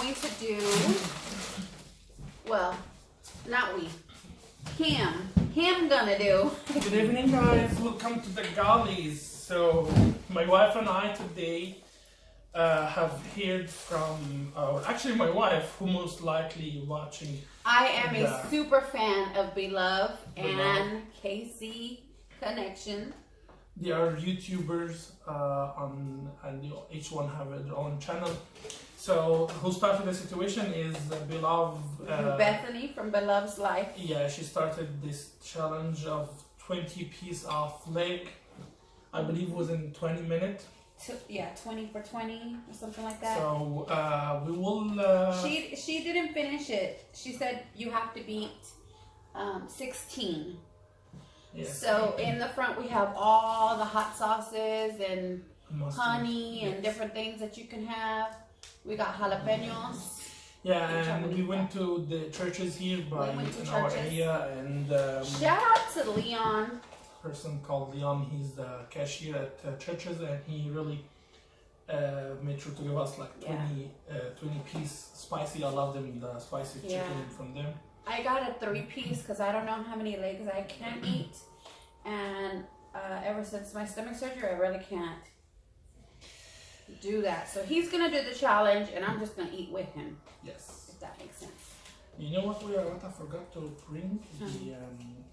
going to do, well, not we, him gonna do. Good evening, guys. Welcome to the Galleys. So, my wife and I today have heard from, actually my wife, who most likely watching. I am a super fan of Bloveslife and KC Connection. They are YouTubers and each one have their own channel. So, who started the situation is Bethany from Bloveslife. Yeah, she started this challenge of 20 piece of leg. I believe was in 20 minutes. 20 for 20 or something like that. So we will. She didn't finish it. She said you have to beat 16. Yes. So in the front we have all the hot sauces and honey and different things that you can have. We got jalapenos. Yeah, and we went to the churches here by our area, and shout out to Leon. Person called Leon. He's the cashier at churches, and he really made sure to give us like 20 piece spicy. I love them, the spicy chicken from them. I got a 3-piece because I don't know how many legs I can eat, and ever since my stomach surgery, I really can't do that. So he's gonna do the challenge, and I'm just gonna eat with him. Yes, if that makes sense. You know what I forgot to bring?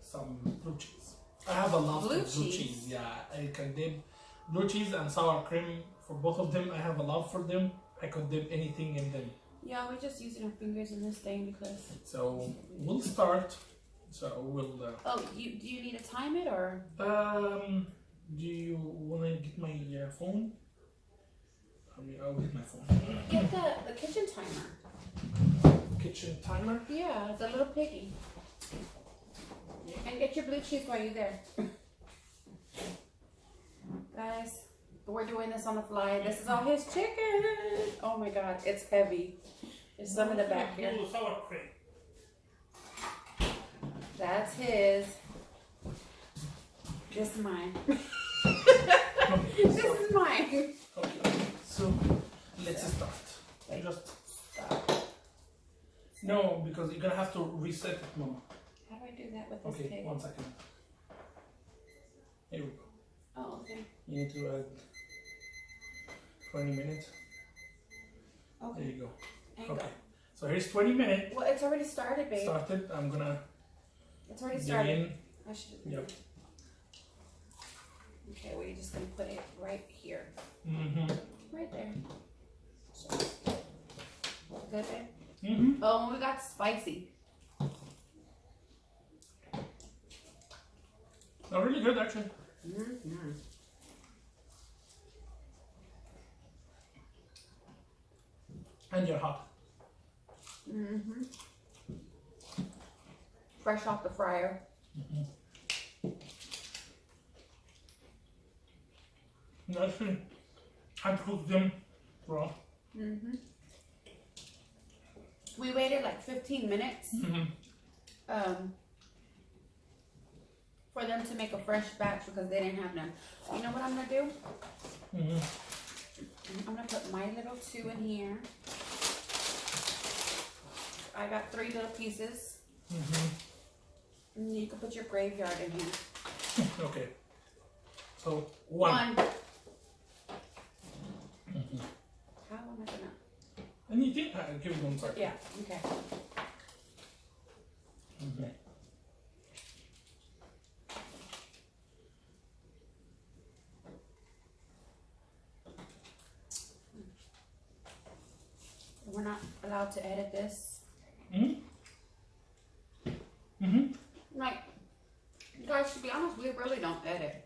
Some blue cheese. I have a lot of blue cheese. Yeah, I can dip blue cheese and sour cream for both of them. I have a love for them. I could dip anything in them. Yeah, we're just using our fingers in this thing because. So we'll start. So we'll. Do you need to time it or? Do you want to get my phone? I'll get my phone. Get the kitchen timer. Kitchen timer? Yeah, it's a little piggy. And get your blue cheese while you're there. Guys, we're doing this on the fly. This is all his chicken. Oh my god, it's heavy. There's some in the back here. Sour cream. That's his. This is mine. This is mine. Okay, so let's start. Just stop. No, because you're gonna have to reset it, Mama. How do I do that with this pig? Okay, 1 second. Here we go. Oh, okay. You need to add 20 minutes. Okay. There you go. There you okay. Go. So here's 20 minutes. Well, it's already started, babe. Started. I'm gonna. It's already started. In. I should. Yep. Okay, well, you're just gonna put it right here. Right there. So, good, babe? Oh, we got spicy. Oh, really good, actually. And you're hot. Fresh off the fryer. Actually, I cooked them raw. We waited like 15 minutes for them to make a fresh batch because they didn't have none. You know what I'm gonna do? I'm gonna put my little 2 in here. I got 3 little pieces. And you can put your graveyard in here. Okay. So 1. How am I gonna? Anything? Give it 1 second. Yeah. Okay. We're not allowed to edit this. Like, guys, to be honest, we really don't edit.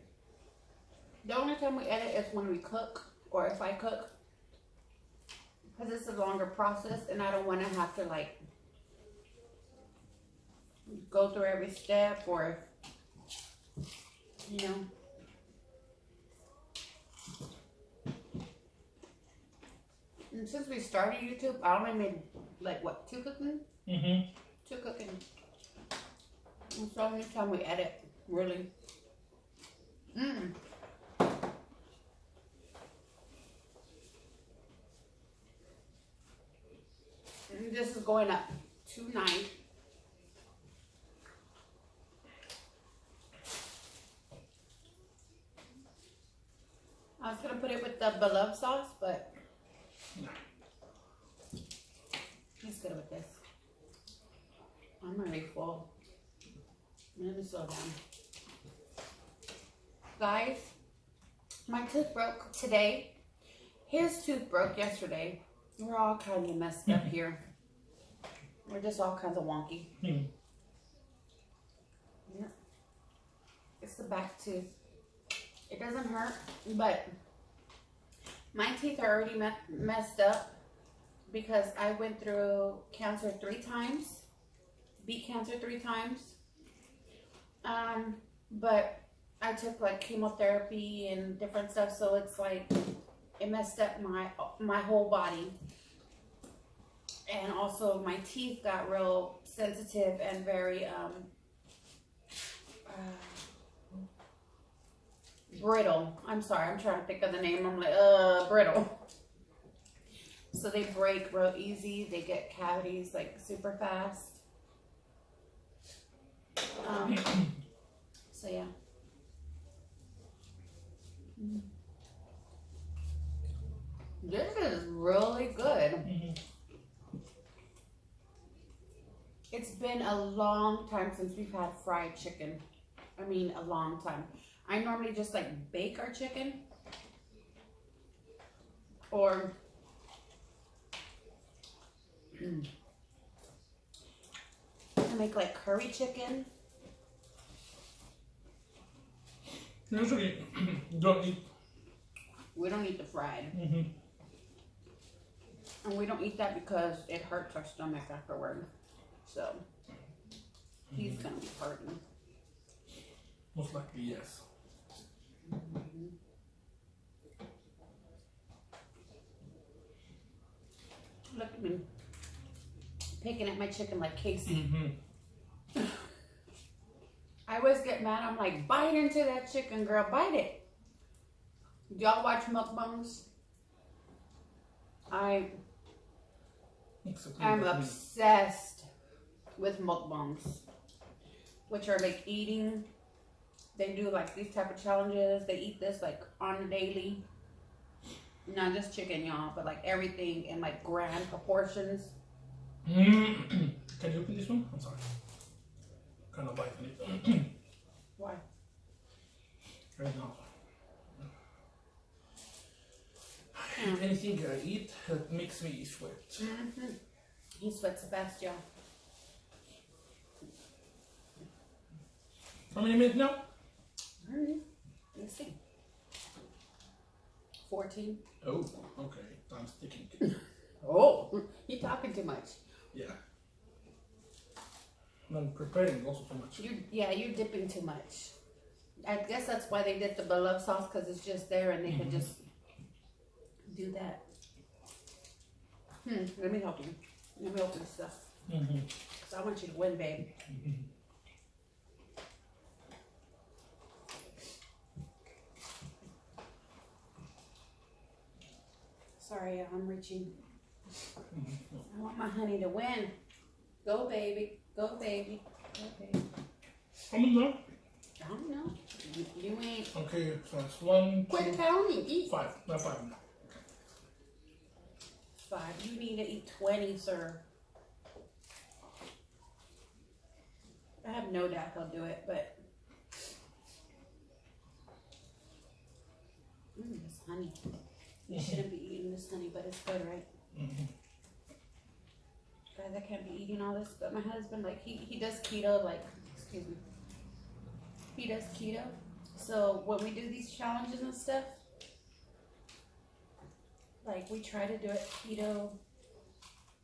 The only time we edit is when we cook, or if I cook, because it's a longer process, and I don't want to have to like go through every step, or you know. And since we started YouTube, I only made like what, 2 cooking? 2 cooking. It's the only time we edit, really. This is going up to 9. I was gonna put it with the Bloveslife sauce, but No. he's good with this. I'm already full. Let me slow down. Guys, my tooth broke today. His tooth broke yesterday. We're all kind of messed up here. We're just all kinds of wonky. Yeah. It's the back tooth. It doesn't hurt, but my teeth are already messed up because I went through cancer 3 times, beat cancer 3 times. But I took like chemotherapy and different stuff, so it's like it messed up my whole body. And also my teeth got real sensitive and very brittle. I'm sorry, I'm trying to think of the name. I'm like, brittle. So they break real easy. They get cavities like super fast. So yeah. This is really good. It's been a long time since we've had fried chicken. I mean, a long time. I normally just like bake our chicken. Or I make like curry chicken. Usually, don't eat. We don't eat the fried. And we don't eat that because it hurts our stomach afterward. So, he's going to be hurting. Most likely, yes. Look at me. Picking at my chicken like Casey. I always get mad. I'm like, bite into that chicken, girl. Bite it. Do y'all watch mukbangs? I'm obsessed with mukbangs, which are like eating. They do like these type of challenges. They eat this like on a daily. Not just chicken, y'all, but like everything in like grand proportions. Can you open this one? I'm sorry. Kind of biting it. Why? Right now. Anything I eat makes me sweat. He sweats the best, y'all. How many minutes now? Let's see. 14. Oh, okay. I'm sticking. Oh, you're talking too much. Yeah. I'm preparing also too much. You're dipping too much. I guess that's why they did the Bloveslife sauce, because it's just there and they could just do that. Let me help you. Let me open this stuff. Because I want you to win, babe. Sorry, I'm reaching. I want my honey to win. Go, baby. Go, baby. Go, baby. How many now? I don't know. You ain't. Okay, so it's 1, 2, Quit counting. Eat. 5. Not 5 now. 5. You need to eat 20, sir. I have no doubt he'll do it, but. This honey. You shouldn't be eating this honey, but it's good, right? Guys, I can't be eating all this, but my husband, like, he does keto, like, excuse me. He does keto. So when we do these challenges and stuff, like, we try to do it keto,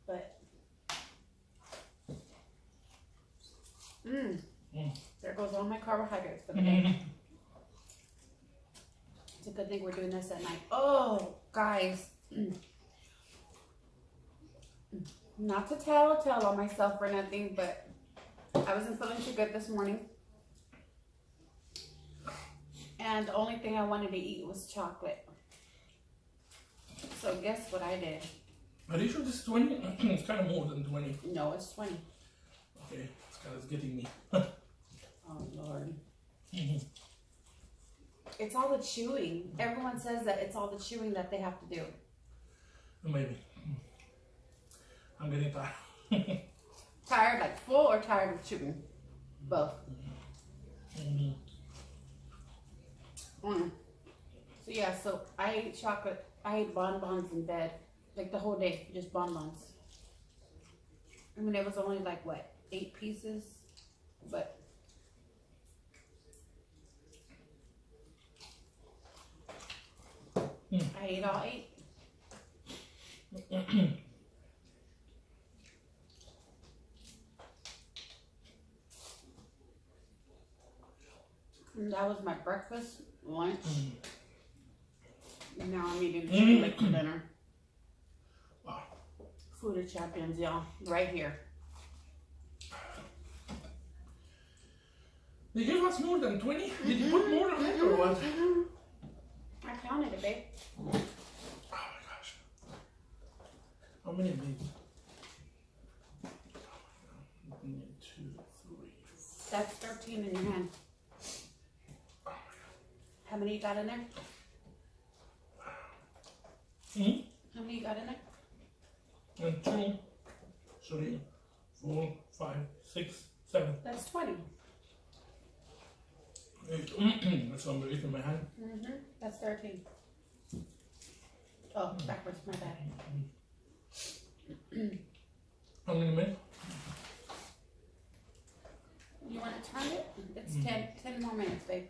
but there goes all my carbohydrates for the day. It's a good thing we're doing this at night. Oh, guys. Not to tell on myself or nothing, but I wasn't feeling too good this morning. And the only thing I wanted to eat was chocolate. So guess what I did? Are you sure this is 20? It's kind of more than 20. No, it's 20. Okay, it's getting me. Oh, Lord. It's all the chewing. Everyone says that it's all the chewing that they have to do. Maybe. I'm getting tired. Tired, like full, or tired of chewing? Both. So yeah, so I ate chocolate. I ate bonbons in bed, like the whole day, just bonbons. I mean, it was only like what, 8 pieces, but I ate all 8. And that was my breakfast, lunch, and now I'm eating chocolate for dinner. Wow. Food of champions, y'all, right here. They gave us more than 20? Did you put more on it or what? I counted it, babe. Oh my gosh. How many made? Oh my god. 1, 2, 3. That's 13 in your hand. Oh my How many you got in there? god. How many you got in there? And 2, 3, 4, 5, 6, 7. That's 20. 8. That's number 8 in my hand. That's 13. Oh, backwards, my bad. How many made? You want to turn it? It's 10 more minutes, babe.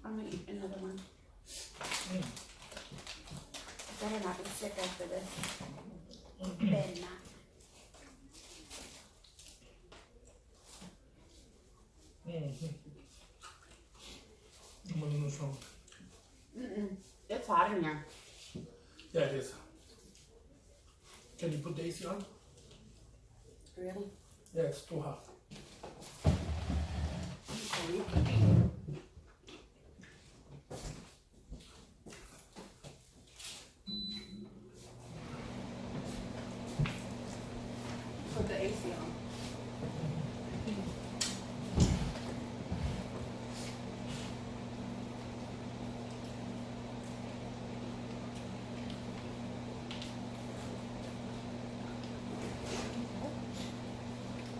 I'm gonna eat another one. Better not be sick after this. Better not. It's hot in here. Yeah, it is. Can you put the AC on? Really? Yeah, it's too hot. Okay, you can eat. Put the AC on.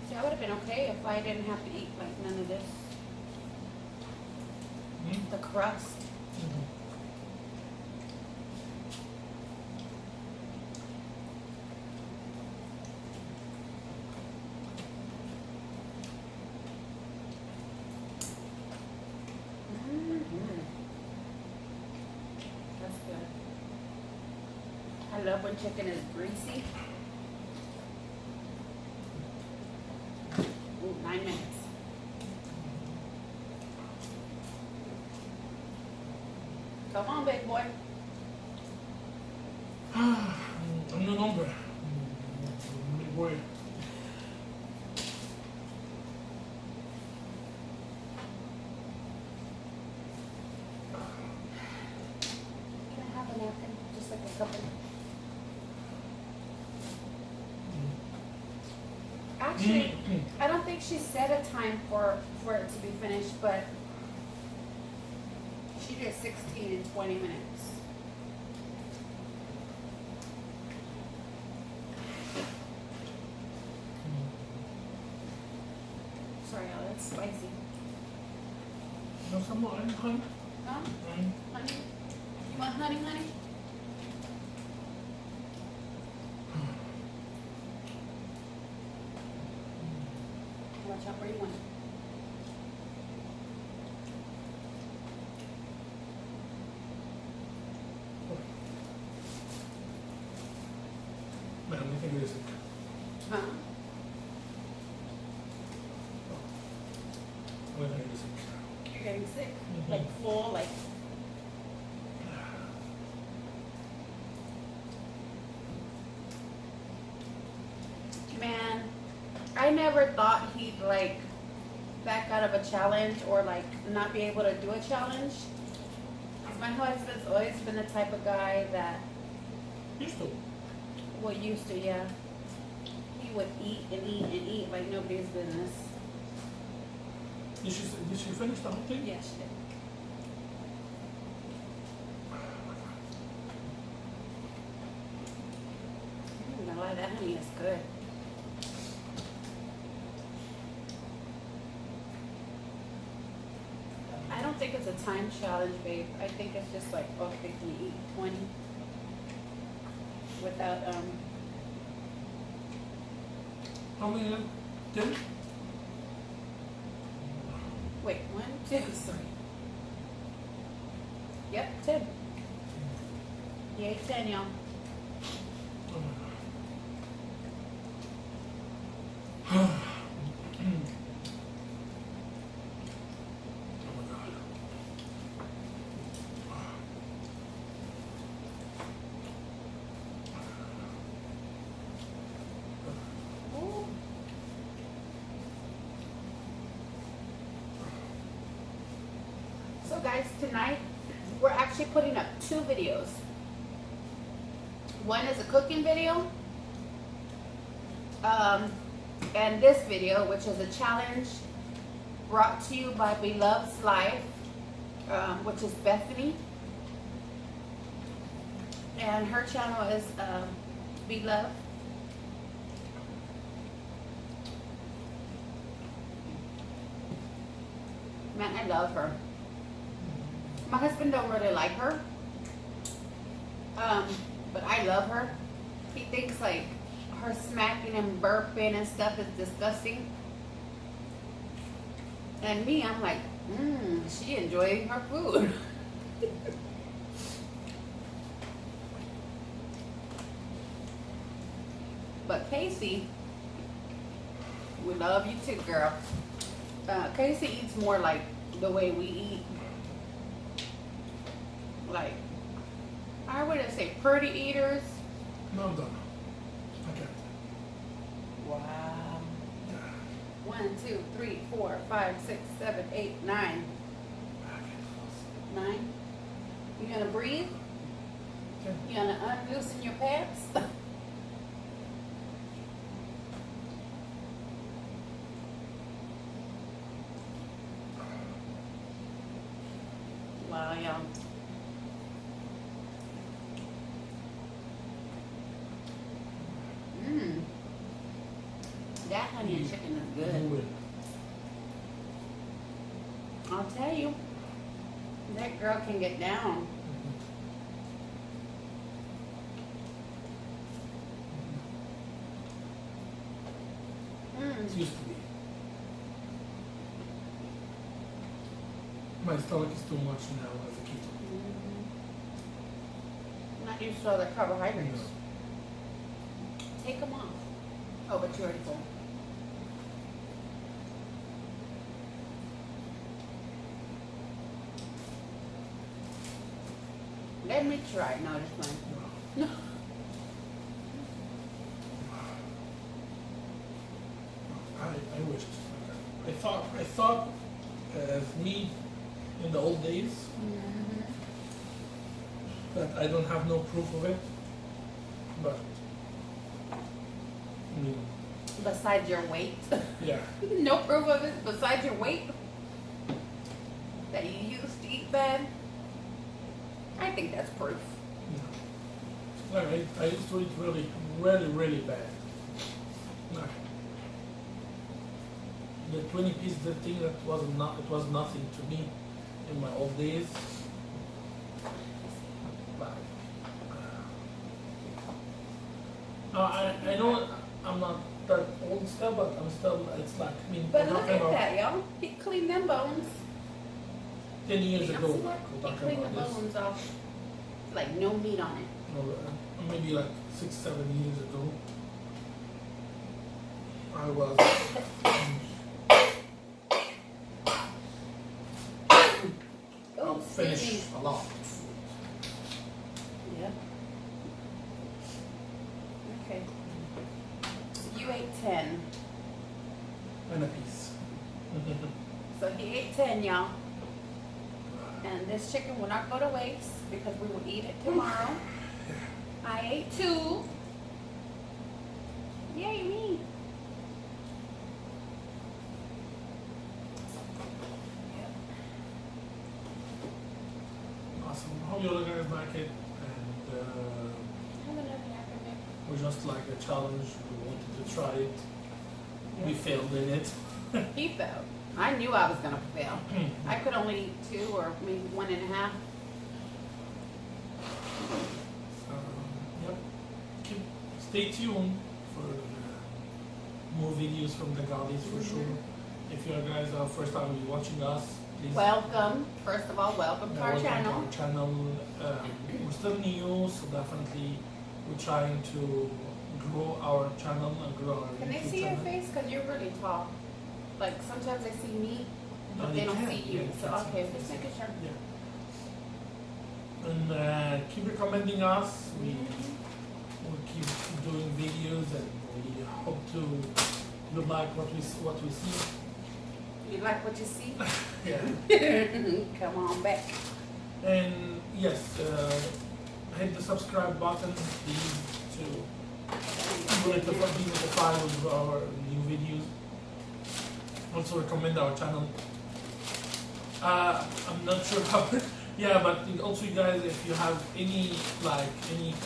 See, I would have been okay if I didn't have to eat like none of this. The crust. That's good. I love when chicken is greasy. Ooh, 9 minutes. Come on, big boy. I'm no longer. Big boy. Can I have a napkin? Just like a couple. Actually, I don't think she set a time for it to be finished, but she did 16 in 20 minutes. Sorry, y'all, that's spicy. No, some more, honey. Huh? Honey? You want honey, honey? Watch out where you want it. Man, I'm getting really sick. Huh? I'm getting really sick. You're getting sick? Like full, like... Man, I never never thought he'd like back out of a challenge or like not be able to do a challenge. 'Cause my husband's always been the type of guy that Used to. well used to, yeah. He would eat and eat and eat like nobody's business. Did she finish the whole thing? Yeah, she did. I'm not gonna lie, that honey is good. I don't think it's a time challenge, babe. I think it's just like, okay, can you eat 20 without How many? 10? wait, 1, 2, 3. Yep, 10. He ate 10, y'all. Oh my god. Ooh. So guys, tonight we're actually putting up 2 videos. One is a cooking video, and this video, which is a challenge brought to you by Bloveslife, which is Bethany, and her channel is Belove. Man, I love her. My husband don't really like her, but I love her. He thinks like her smacking and burping and stuff is disgusting. And me, I'm like, she enjoying her food. But Casey, we love you too, girl. Casey eats more like the way we eat. Like, I wouldn't say pretty eaters. No, I'm done. Okay. Wow. 1, 2, 3, 4, 5, 6, 7, 8, 9. 9. You gonna breathe? Okay. You gonna unloosen your pants? Wow, y'all. That honey and chicken is good. I'll tell you, that girl can get down. It used to be. My stomach is too much now as a keto. Not used to all the carbohydrates. Take them off. Oh, but you're already full. Let me try. No, this one. No. I wished. I thought me in the old days, but I don't have no proof of it. But Besides your weight? yeah. No proof of it besides your weight? That you used to eat bad? I think that's proof. Like I used to eat really bad. Like, the 20 piece thing that it was nothing to me in my old days. But I know I'm not that old still, but I'm still, it's like, I mean, But we're look talking at about that, y'all. He cleaned them bones. 10 years You ago. see that? We're He talking cleaned the about this. bones off. Like no meat on it. No, maybe like 6-7 years ago. I was Oh, I'll finish a lot. Yeah. Okay. So you ate 10. And a piece. So he ate 10, y'all. And this chicken will not go to waste because we will eat it tomorrow. I ate 2. Yay, me. Awesome. Hope you guys like it. And we're just like a challenge. We wanted to try it. We failed in it. He failed. I knew I was gonna fail. I could only eat 2 or maybe 1.5. Yep. Stay tuned for more videos from the Gaudis for sure. If you guys are first time watching us, please Welcome. First of all, welcome to our welcome channel. to our channel. We're still new, so definitely we're trying to grow our channel and grow our Can they YouTube see your channel. face? Because you're really tall. Like sometimes they see me, No, but they they don't can't. see you. Yeah, So they can't okay, see just us. making sure. Yeah. And keep recommending us. We will keep doing videos, and we hope to you like what we see. You like what you see? Yeah. Come on back. And yes, hit the subscribe button, please, to be notified with our new videos. Also recommend our channel. I'm not sure how. Yeah, but also you guys, if you have any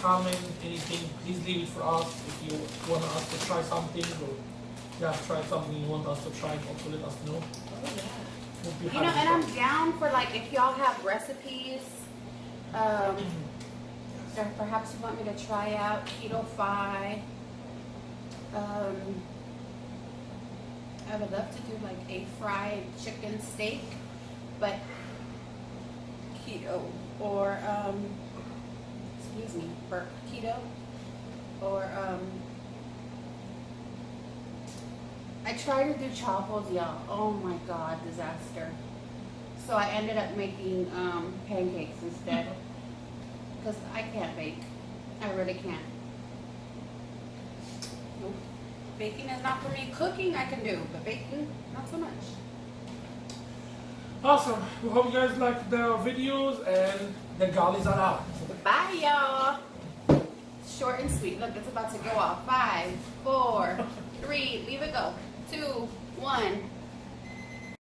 comment, anything, please leave it for us. If you want us to try something, or try something you want us to try, also let us know. Oh yeah. We'll be You happy know, to and I'm try. down for like if y'all have recipes, or perhaps you want me to try out keto-fi. I would love to do like a fried chicken steak, but keto or excuse me, for keto or I tried to do chaffles, y'all. Oh my god, disaster. So I ended up making pancakes instead. Because I can't bake. I really can't. Nope. Baking is not for me. Cooking I can do, but baking, not so much. Awesome. We hope you guys liked our videos, and the Galis are out. Bye, y'all. Short and sweet. Look, it's about to go off. 5, 4, 3, leave it go. 2, 1.